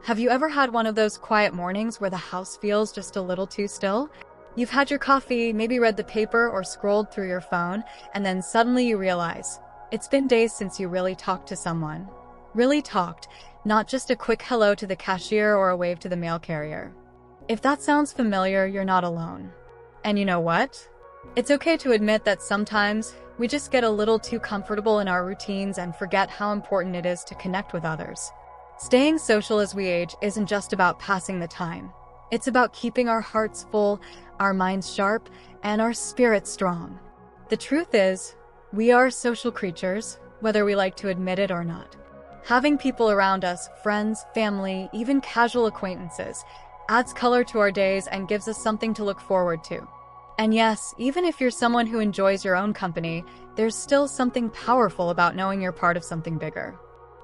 Have you ever had one of those quiet mornings where the house feels just a little too still? You've had your coffee, maybe read the paper or scrolled through your phone, and then suddenly you realize it's been days since you really talked to someone. Really talked, not just a quick hello to the cashier or a wave to the mail carrier. If that sounds familiar, you're not alone. And you know what? It's okay to admit that sometimes we just get a little too comfortable in our routines and forget how important it is to connect with others. Staying social as we age isn't just about passing the time. It's about keeping our hearts full, our minds sharp, and our spirits strong. The truth is, we are social creatures, whether we like to admit it or not. Having people around us, friends, family, even casual acquaintances, adds color to our days and gives us something to look forward to. And yes, even if you're someone who enjoys your own company, there's still something powerful about knowing you're part of something bigger.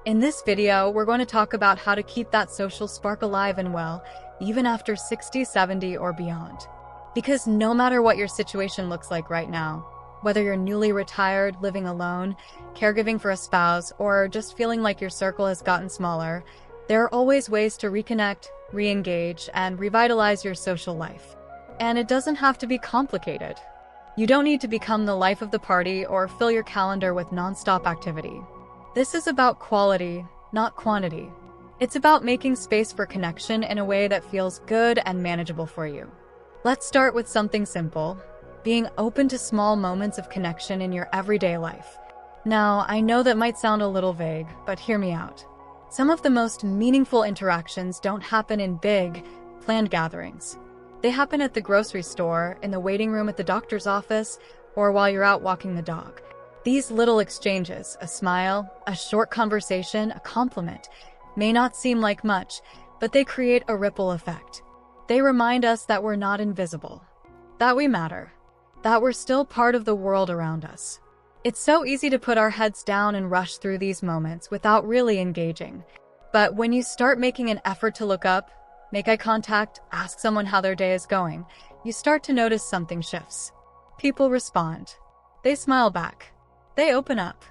In this video, we're going to talk about how to keep that social spark alive and well, even after 60, 70, or beyond. Because no matter what your situation looks like right now, whether you're newly retired, living alone, caregiving for a spouse, or just feeling like your circle has gotten smaller, there are always ways to reconnect, re-engage, and revitalize your social life. And it doesn't have to be complicated. You don't need to become the life of the party or fill your calendar with nonstop activity. This is about quality, not quantity. It's about making space for connection in a way that feels good and manageable for you. Let's start with something simple, being open to small moments of connection in your everyday life. Now, I know that might sound a little vague, but hear me out. Some of the most meaningful interactions don't happen in big, planned gatherings. They happen at the grocery store, in the waiting room at the doctor's office, or while you're out walking the dog. These little exchanges, a smile, a short conversation, a compliment, may not seem like much, but they create a ripple effect. They remind us that we're not invisible, that we matter, that we're still part of the world around us. It's so easy to put our heads down and rush through these moments without really engaging. But when you start making an effort to look up, make eye contact, ask someone how their day is going, you start to notice something shifts. People respond. They smile back. They open up.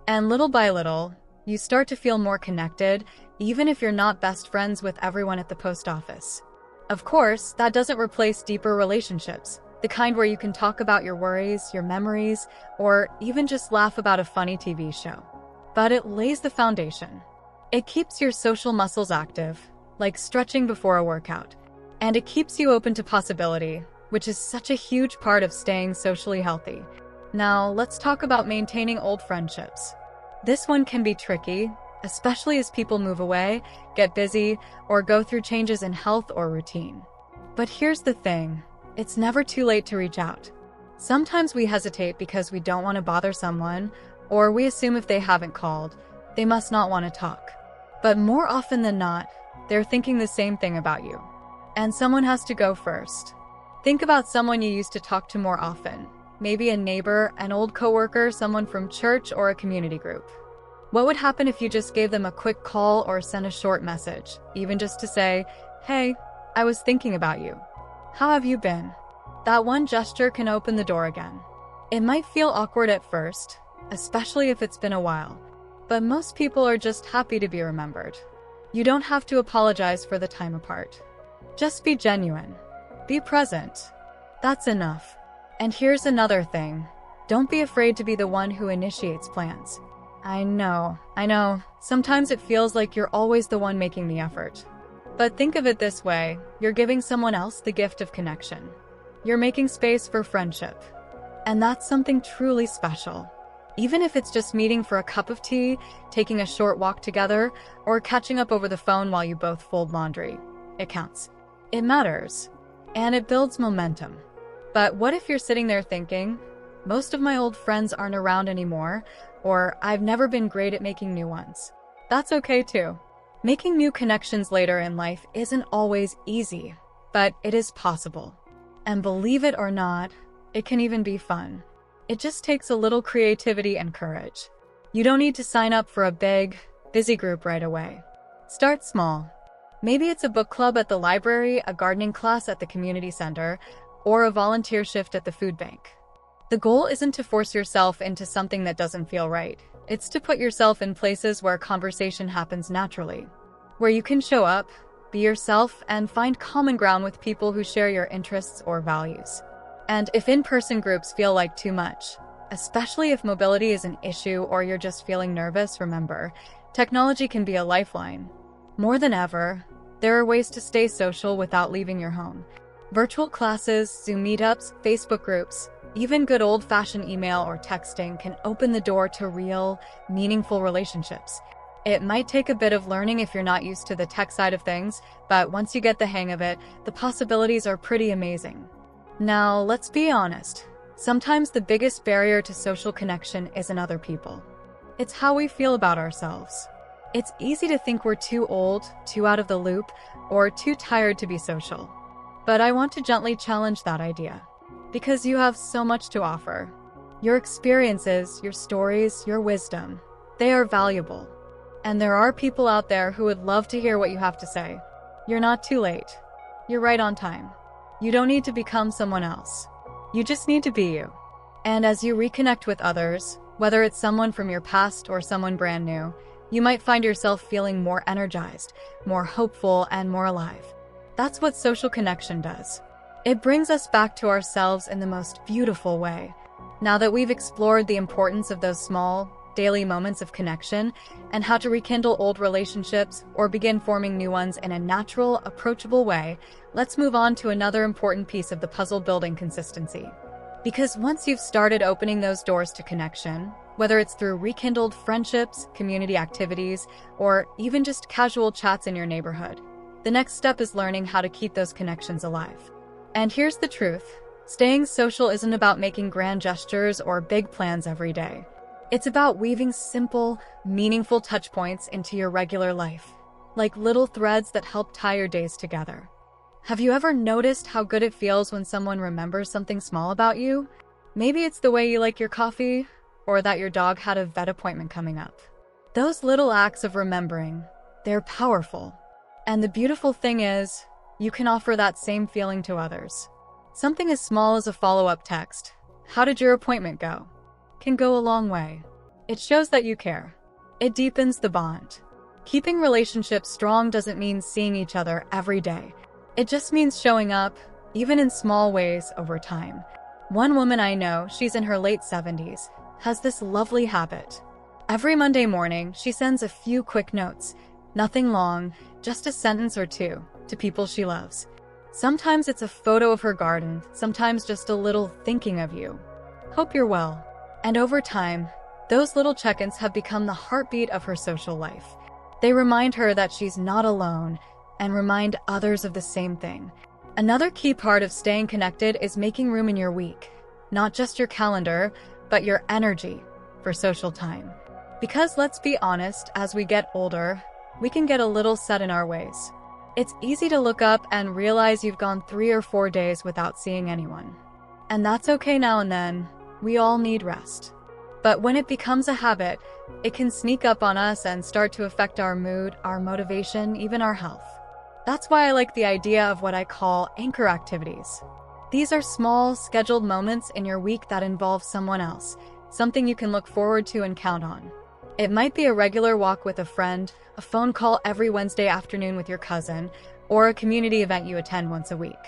And little by little, you start to feel more connected, even if you're not best friends with everyone at the post office. Of course, that doesn't replace deeper relationships, the kind where you can talk about your worries, your memories, or even just laugh about a funny TV show. But it lays the foundation. It keeps your social muscles active, like stretching before a workout. And it keeps you open to possibility, which is such a huge part of staying socially healthy. Now, let's talk about maintaining old friendships. This one can be tricky, especially as people move away, get busy, or go through changes in health or routine. But here's the thing, it's never too late to reach out. Sometimes we hesitate because we don't want to bother someone, or we assume if they haven't called, they must not want to talk. But more often than not, they're thinking the same thing about you. And someone has to go first. Think about someone you used to talk to more often. Maybe a neighbor, an old coworker, someone from church, or a community group. What would happen if you just gave them a quick call or sent a short message, even just to say, "Hey, I was thinking about you. How have you been?" That one gesture can open the door again. It might feel awkward at first, especially if it's been a while, but most people are just happy to be remembered. You don't have to apologize for the time apart. Just be genuine. Be present. That's enough. And here's another thing. Don't be afraid to be the one who initiates plans. I know. Sometimes it feels like you're always the one making the effort. But think of it this way. You're giving someone else the gift of connection. You're making space for friendship. And that's something truly special. Even if it's just meeting for a cup of tea, taking a short walk together, or catching up over the phone while you both fold laundry. It counts. It matters. And it builds momentum. But what if you're sitting there thinking, most of my old friends aren't around anymore, or I've never been great at making new ones? That's okay too. Making new connections later in life isn't always easy, but it is possible. And believe it or not, it can even be fun. It just takes a little creativity and courage. You don't need to sign up for a big, busy group right away. Start small. Maybe it's a book club at the library, a gardening class at the community center, or a volunteer shift at the food bank. The goal isn't to force yourself into something that doesn't feel right. It's to put yourself in places where conversation happens naturally. where you can show up, be yourself, and find common ground with people who share your interests or values. And if in-person groups feel like too much, especially if mobility is an issue or you're just feeling nervous, remember, technology can be a lifeline. More than ever, there are ways to stay social without leaving your home. Virtual classes, Zoom meetups, Facebook groups, even good old-fashioned email or texting can open the door to real, meaningful relationships. It might take a bit of learning if you're not used to the tech side of things, but once you get the hang of it, the possibilities are pretty amazing. Now, let's be honest. Sometimes the biggest barrier to social connection isn't other people. It's how we feel about ourselves. It's easy to think we're too old, too out of the loop, or too tired to be social. But I want to gently challenge that idea. Because you have so much to offer. Your experiences, your stories, your wisdom, they are valuable. And there are people out there who would love to hear what you have to say. You're not too late. You're right on time. You don't need to become someone else. You just need to be you. And as you reconnect with others, whether it's someone from your past or someone brand new, you might find yourself feeling more energized, more hopeful, and more alive. That's what social connection does. It brings us back to ourselves in the most beautiful way. Now that we've explored the importance of those small, daily moments of connection and how to rekindle old relationships or begin forming new ones in a natural, approachable way, let's move on to another important piece of the puzzle: building consistency. Because once you've started opening those doors to connection, whether it's through rekindled friendships, community activities, or even just casual chats in your neighborhood, the next step is learning how to keep those connections alive. And here's the truth: staying social isn't about making grand gestures or big plans every day. It's about weaving simple, meaningful touchpoints into your regular life, like little threads that help tie your days together. Have you ever noticed how good it feels when someone remembers something small about you? Maybe it's the way you like your coffee, or that your dog had a vet appointment coming up. Those little acts of remembering, they're powerful. And the beautiful thing is, you can offer that same feeling to others. Something as small as a follow-up text, "How did your appointment go?" can go a long way. It shows that you care. It deepens the bond. Keeping relationships strong doesn't mean seeing each other every day. It just means showing up, even in small ways, over time. One woman I know, she's in her late 70s, has this lovely habit. Every Monday morning, she sends a few quick notes, nothing long, just a sentence or two, to people she loves. Sometimes it's a photo of her garden, sometimes just a little "thinking of you. Hope you're well." And over time, those little check-ins have become the heartbeat of her social life. They remind her that she's not alone and remind others of the same thing. Another key part of staying connected is making room in your week, not just your calendar, but your energy for social time. Because let's be honest, as we get older, we can get a little set in our ways. It's easy to look up and realize you've gone 3 or 4 days without seeing anyone. And that's okay now and then. We all need rest. But when it becomes a habit, it can sneak up on us and start to affect our mood, our motivation, even our health. That's why I like the idea of what I call anchor activities. These are small, scheduled moments in your week that involve someone else, something you can look forward to and count on. It might be a regular walk with a friend, a phone call every Wednesday afternoon with your cousin, or a community event you attend once a week.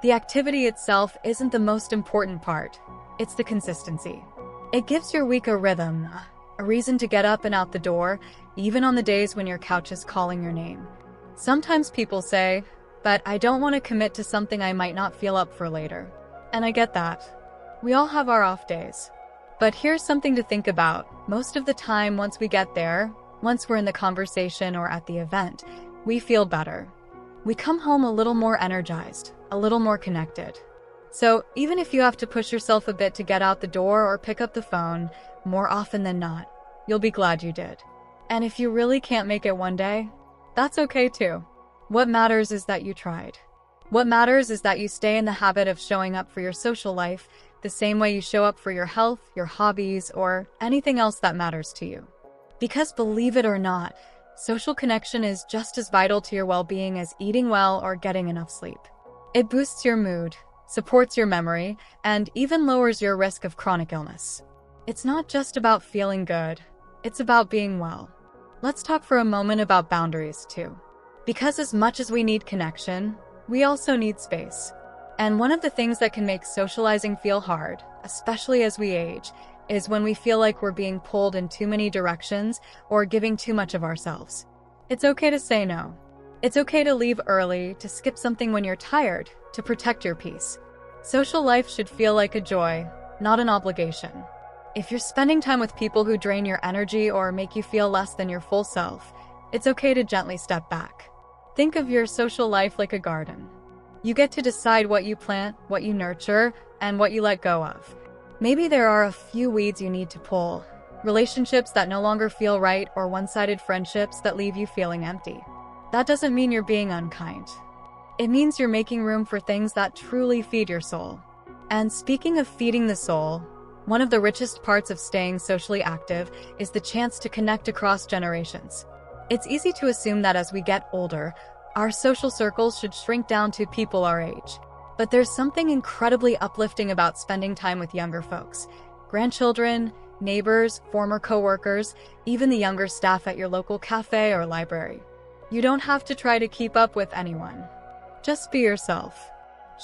The activity itself isn't the most important part. It's the consistency. It gives your week a rhythm, a reason to get up and out the door, even on the days when your couch is calling your name. Sometimes people say, "But I don't want to commit to something I might not feel up for later." And I get that. We all have our off days. But here's something to think about. Most of the time, once we get there, once we're in the conversation or at the event, we feel better. We come home a little more energized, a little more connected. So even if you have to push yourself a bit to get out the door or pick up the phone, more often than not, you'll be glad you did. And if you really can't make it one day, that's okay too. What matters is that you tried. What matters is that you stay in the habit of showing up for your social life the same way you show up for your health, your hobbies, or anything else that matters to you. Because believe it or not, social connection is just as vital to your well-being as eating well or getting enough sleep. It boosts your mood, supports your memory, and even lowers your risk of chronic illness. It's not just about feeling good, it's about being well. Let's talk for a moment about boundaries, too. Because as much as we need connection, we also need space. And one of the things that can make socializing feel hard, especially as we age, is when we feel like we're being pulled in too many directions or giving too much of ourselves. It's okay to say no. It's okay to leave early, to skip something when you're tired, to protect your peace. Social life should feel like a joy, not an obligation. If you're spending time with people who drain your energy or make you feel less than your full self, it's okay to gently step back. Think of your social life like a garden. You get to decide what you plant, what you nurture, and what you let go of. Maybe there are a few weeds you need to pull, relationships that no longer feel right, or one-sided friendships that leave you feeling empty. That doesn't mean you're being unkind. It means you're making room for things that truly feed your soul. And speaking of feeding the soul, one of the richest parts of staying socially active is the chance to connect across generations. It's easy to assume that as we get older, our social circles should shrink down to people our age. But there's something incredibly uplifting about spending time with younger folks. Grandchildren, neighbors, former coworkers, even the younger staff at your local cafe or library. You don't have to try to keep up with anyone. Just be yourself.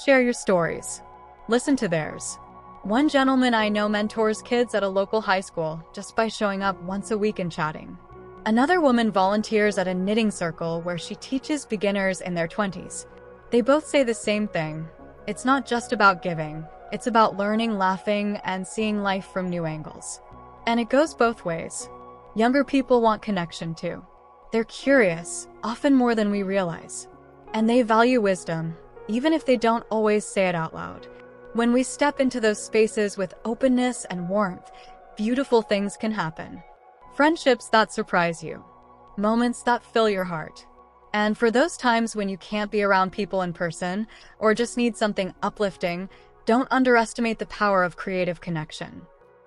Share your stories. Listen to theirs. One gentleman I know mentors kids at a local high school just by showing up once a week and chatting. Another woman volunteers at a knitting circle where she teaches beginners in their 20s. They both say the same thing. It's not just about giving. It's about learning, laughing, and seeing life from new angles. And it goes both ways. Younger people want connection too. They're curious, often more than we realize. And they value wisdom, even if they don't always say it out loud. When we step into those spaces with openness and warmth, beautiful things can happen. Friendships that surprise you. Moments that fill your heart. And for those times when you can't be around people in person, or just need something uplifting, don't underestimate the power of creative connection.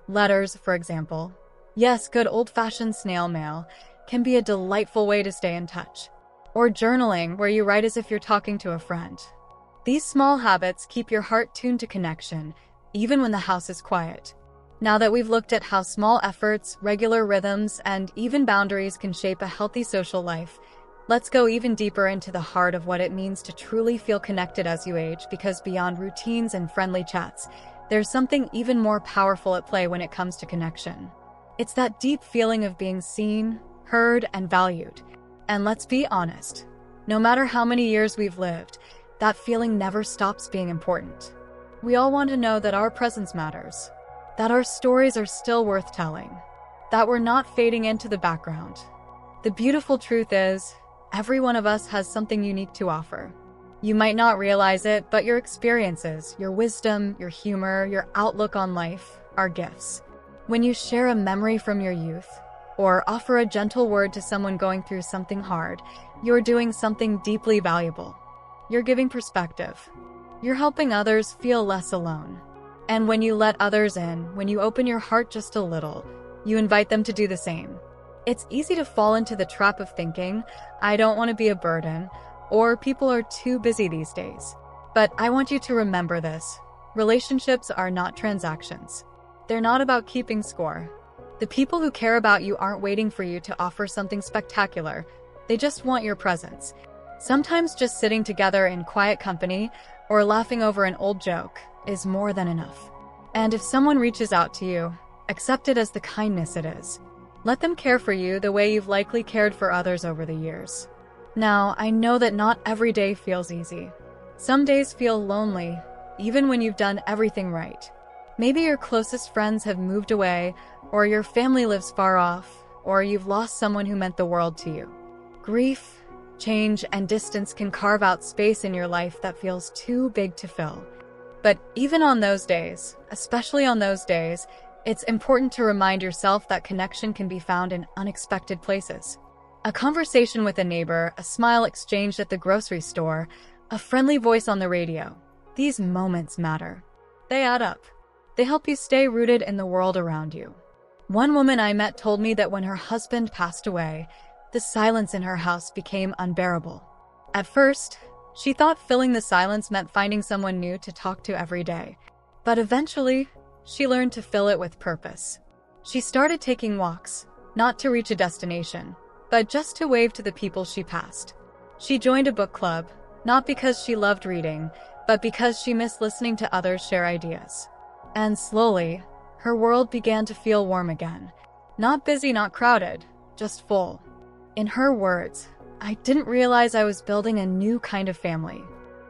Letters, for example. Yes, good old-fashioned snail mail can be a delightful way to stay in touch. Or journaling, where you write as if you're talking to a friend. These small habits keep your heart tuned to connection, even when the house is quiet. Now that we've looked at how small efforts, regular rhythms, and even boundaries can shape a healthy social life, let's go even deeper into the heart of what it means to truly feel connected as you age, because beyond routines and friendly chats, there's something even more powerful at play when it comes to connection. It's that deep feeling of being seen, heard, and valued. And let's be honest, no matter how many years we've lived, that feeling never stops being important. We all want to know that our presence matters, that our stories are still worth telling, that we're not fading into the background. The beautiful truth is, every one of us has something unique to offer. You might not realize it, but your experiences, your wisdom, your humor, your outlook on life are gifts. When you share a memory from your youth, or offer a gentle word to someone going through something hard, you're doing something deeply valuable. You're giving perspective. You're helping others feel less alone. And when you let others in, when you open your heart just a little, you invite them to do the same. It's easy to fall into the trap of thinking, I don't want to be a burden, or people are too busy these days. But I want you to remember this. Relationships are not transactions. They're not about keeping score. The people who care about you aren't waiting for you to offer something spectacular. They just want your presence. Sometimes just sitting together in quiet company or laughing over an old joke is more than enough. And if someone reaches out to you, accept it as the kindness it is. Let them care for you the way you've likely cared for others over the years. Now, I know that not every day feels easy. Some days feel lonely, even when you've done everything right. Maybe your closest friends have moved away, or your family lives far off, or you've lost someone who meant the world to you. Grief, change, and distance can carve out space in your life that feels too big to fill. But even on those days, especially on those days, it's important to remind yourself that connection can be found in unexpected places. A conversation with a neighbor, a smile exchanged at the grocery store, a friendly voice on the radio. These moments matter. They add up. They help you stay rooted in the world around you. One woman I met told me that when her husband passed away, the silence in her house became unbearable. At first, she thought filling the silence meant finding someone new to talk to every day. But eventually, she learned to fill it with purpose. She started taking walks, not to reach a destination, but just to wave to the people she passed. She joined a book club, not because she loved reading, but because she missed listening to others share ideas. And slowly, her world began to feel warm again. Not busy, not crowded, just full. In her words, I didn't realize I was building a new kind of family.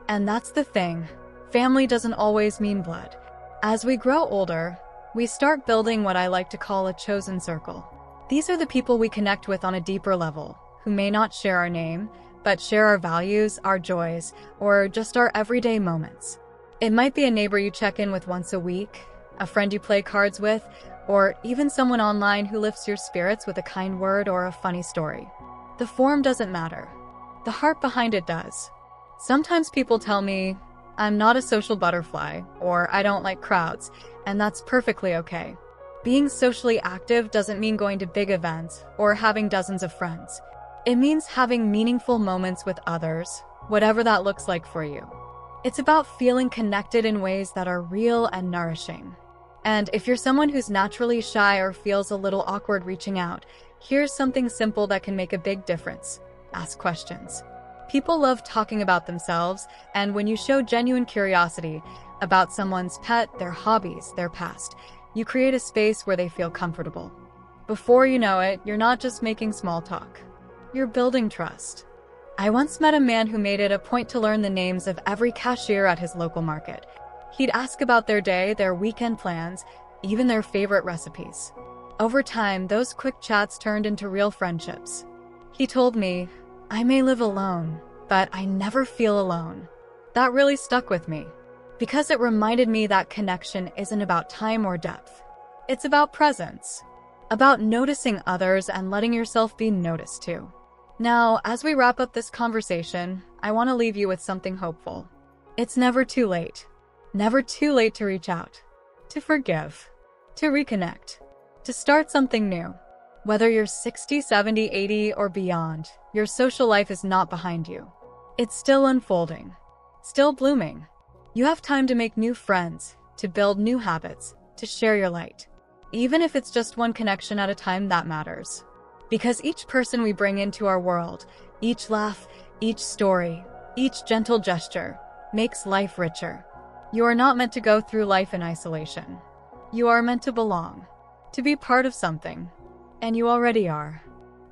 And that's the thing. Family doesn't always mean blood. As we grow older, we start building what I like to call a chosen circle. These are the people we connect with on a deeper level, who may not share our name, but share our values, our joys, or just our everyday moments. It might be a neighbor you check in with once a week, a friend you play cards with, or even someone online who lifts your spirits with a kind word or a funny story. The form doesn't matter. The heart behind it does. Sometimes people tell me, I'm not a social butterfly, or I don't like crowds, and that's perfectly okay. Being socially active doesn't mean going to big events or having dozens of friends. It means having meaningful moments with others, whatever that looks like for you. It's about feeling connected in ways that are real and nourishing. And if you're someone who's naturally shy or feels a little awkward reaching out, here's something simple that can make a big difference. Ask questions. People love talking about themselves, and when you show genuine curiosity about someone's pet, their hobbies, their past, you create a space where they feel comfortable. Before you know it, you're not just making small talk. You're building trust. I once met a man who made it a point to learn the names of every cashier at his local market. He'd ask about their day, their weekend plans, even their favorite recipes. Over time, those quick chats turned into real friendships. He told me, I may live alone, but I never feel alone. That really stuck with me, because it reminded me that connection isn't about time or depth. It's about presence, about noticing others and letting yourself be noticed too. Now, as we wrap up this conversation, I want to leave you with something hopeful. It's never too late. Never too late to reach out, to forgive, to reconnect, to start something new. Whether you're 60, 70, 80, or beyond, your social life is not behind you. It's still unfolding, still blooming. You have time to make new friends, to build new habits, to share your light. Even if it's just one connection at a time, that matters. Because each person we bring into our world, each laugh, each story, each gentle gesture, makes life richer. You are not meant to go through life in isolation. You are meant to belong, to be part of something. And you already are.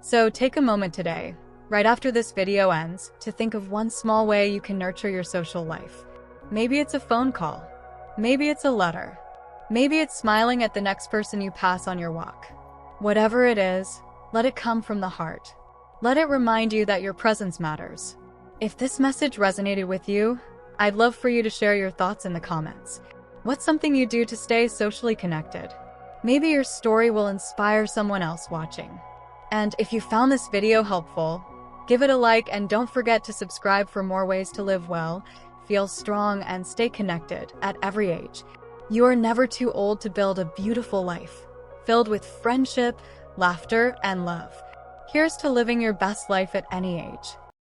So take a moment today, right after this video ends, to think of one small way you can nurture your social life. Maybe it's a phone call. Maybe it's a letter. Maybe it's smiling at the next person you pass on your walk. Whatever it is, let it come from the heart. Let it remind you that your presence matters. If this message resonated with you, I'd love for you to share your thoughts in the comments. What's something you do to stay socially connected? Maybe your story will inspire someone else watching. And if you found this video helpful, give it a like and don't forget to subscribe for more ways to live well, feel strong, and stay connected at every age. You are never too old to build a beautiful life, filled with friendship, laughter, and love. Here's to living your best life at any age.